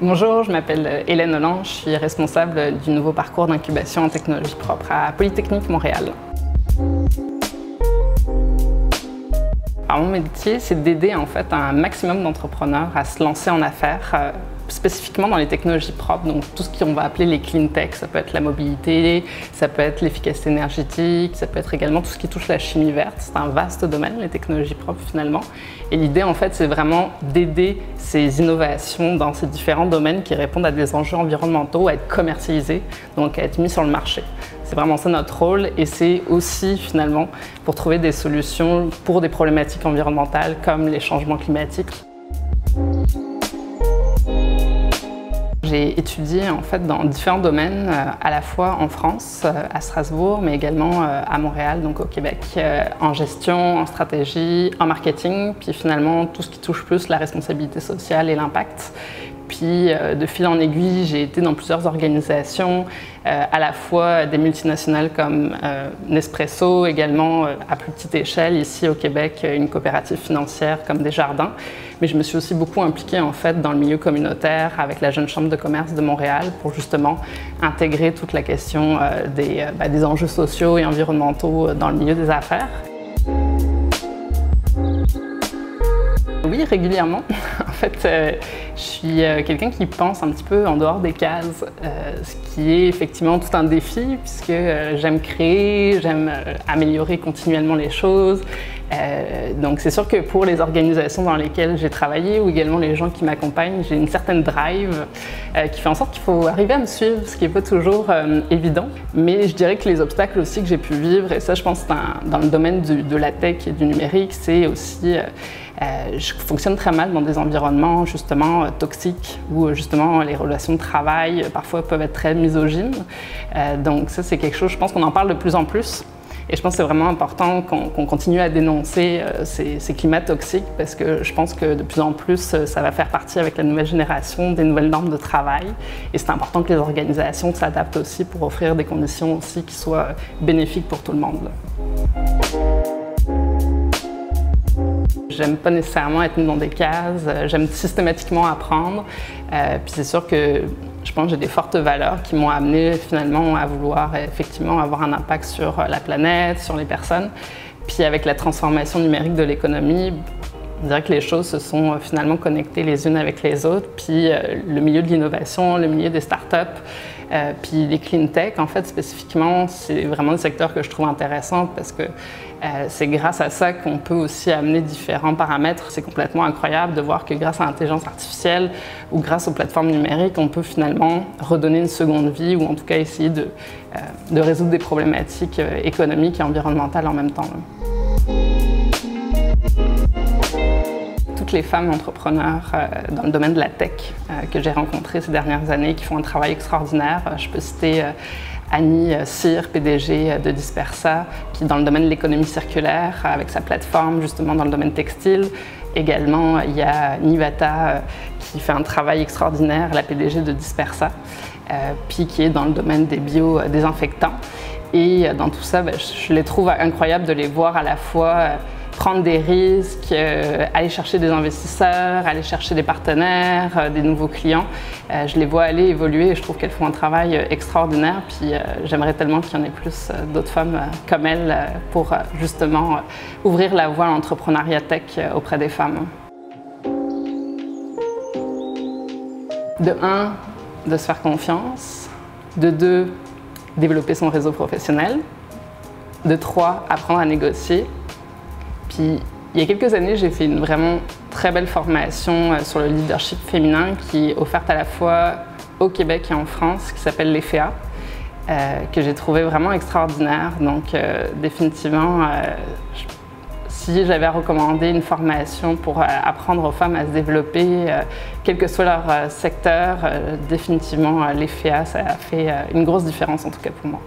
Bonjour, je m'appelle Hélène Holland, je suis responsable du nouveau parcours d'incubation en technologie propre à Polytechnique Montréal. Alors, mon métier, c'est d'aider en fait un maximum d'entrepreneurs à se lancer en affaires, spécifiquement dans les technologies propres, donc tout ce qu'on va appeler les clean tech. Ça peut être la mobilité, ça peut être l'efficacité énergétique, ça peut être également tout ce qui touche la chimie verte. C'est un vaste domaine, les technologies propres finalement. Et l'idée en fait, c'est vraiment d'aider ces innovations dans ces différents domaines qui répondent à des enjeux environnementaux à être commercialisés, donc à être mis sur le marché. C'est vraiment ça notre rôle et c'est aussi finalement pour trouver des solutions pour des problématiques environnementales comme les changements climatiques. J'ai étudié en fait dans différents domaines, à la fois en France, à Strasbourg, mais également à Montréal, donc au Québec, en gestion, en stratégie, en marketing, puis finalement tout ce qui touche plus la responsabilité sociale et l'impact. Puis de fil en aiguille, j'ai été dans plusieurs organisations, à la fois des multinationales comme Nespresso, également à plus petite échelle, ici au Québec, une coopérative financière comme Desjardins. Mais je me suis aussi beaucoup impliquée en fait dans le milieu communautaire avec la Jeune Chambre de commerce de Montréal pour justement intégrer toute la question des enjeux sociaux et environnementaux dans le milieu des affaires. Oui, régulièrement. En fait, je suis quelqu'un qui pense un petit peu en dehors des cases, ce qui est effectivement tout un défi puisque j'aime créer, j'aime améliorer continuellement les choses. Donc c'est sûr que pour les organisations dans lesquelles j'ai travaillé ou également les gens qui m'accompagnent, j'ai une certaine drive qui fait en sorte qu'il faut arriver à me suivre, ce qui n'est pas toujours évident. Mais je dirais que les obstacles aussi que j'ai pu vivre, et ça je pense dans le domaine de la tech et du numérique, c'est aussi je fonctionne très mal dans des environnements justement toxiques où justement les relations de travail parfois peuvent être très misogynes. Donc ça c'est quelque chose, je pense qu'on en parle de plus en plus. Et je pense que c'est vraiment important qu'on continue à dénoncer ces climats toxiques parce que je pense que de plus en plus, ça va faire partie avec la nouvelle génération des nouvelles normes de travail. Et c'est important que les organisations s'adaptent aussi pour offrir des conditions aussi qui soient bénéfiques pour tout le monde. J'aime pas nécessairement être mis dans des cases, j'aime systématiquement apprendre. Puis c'est sûr que je pense que j'ai des fortes valeurs qui m'ont amené finalement à vouloir effectivement avoir un impact sur la planète, sur les personnes. Puis avec la transformation numérique de l'économie, on dirait que les choses se sont finalement connectées les unes avec les autres. Puis le milieu de l'innovation, le milieu des startups, puis les clean tech, en fait, spécifiquement, c'est vraiment le secteur que je trouve intéressant parce que c'est grâce à ça qu'on peut aussi amener différents paramètres. C'est complètement incroyable de voir que grâce à l'intelligence artificielle ou grâce aux plateformes numériques, on peut finalement redonner une seconde vie ou en tout cas essayer de résoudre des problématiques économiques et environnementales en même temps. Toutes les femmes entrepreneurs dans le domaine de la tech que j'ai rencontrées ces dernières années qui font un travail extraordinaire. Je peux citer Annie Cyr, PDG de Dispersa, qui est dans le domaine de l'économie circulaire avec sa plateforme justement dans le domaine textile. Également, il y a Nivata qui fait un travail extraordinaire, la PDG de Dispersa, puis qui est dans le domaine des biodésinfectants. Et dans tout ça, je les trouve incroyables de les voir à la fois prendre des risques, aller chercher des investisseurs, aller chercher des partenaires, des nouveaux clients. Je les vois aller évoluer et je trouve qu'elles font un travail extraordinaire. Puis j'aimerais tellement qu'il y en ait plus d'autres femmes comme elles pour justement ouvrir la voie à l'entrepreneuriat tech auprès des femmes. De 1, de se faire confiance. De 2, développer son réseau professionnel. De 3, apprendre à négocier. Puis, il y a quelques années, j'ai fait une vraiment très belle formation sur le leadership féminin qui est offerte à la fois au Québec et en France, qui s'appelle l'EFEA, que j'ai trouvé vraiment extraordinaire. Donc, définitivement, si j'avais à recommander une formation pour apprendre aux femmes à se développer, quel que soit leur secteur, définitivement, l'EFEA, ça a fait une grosse différence en tout cas pour moi.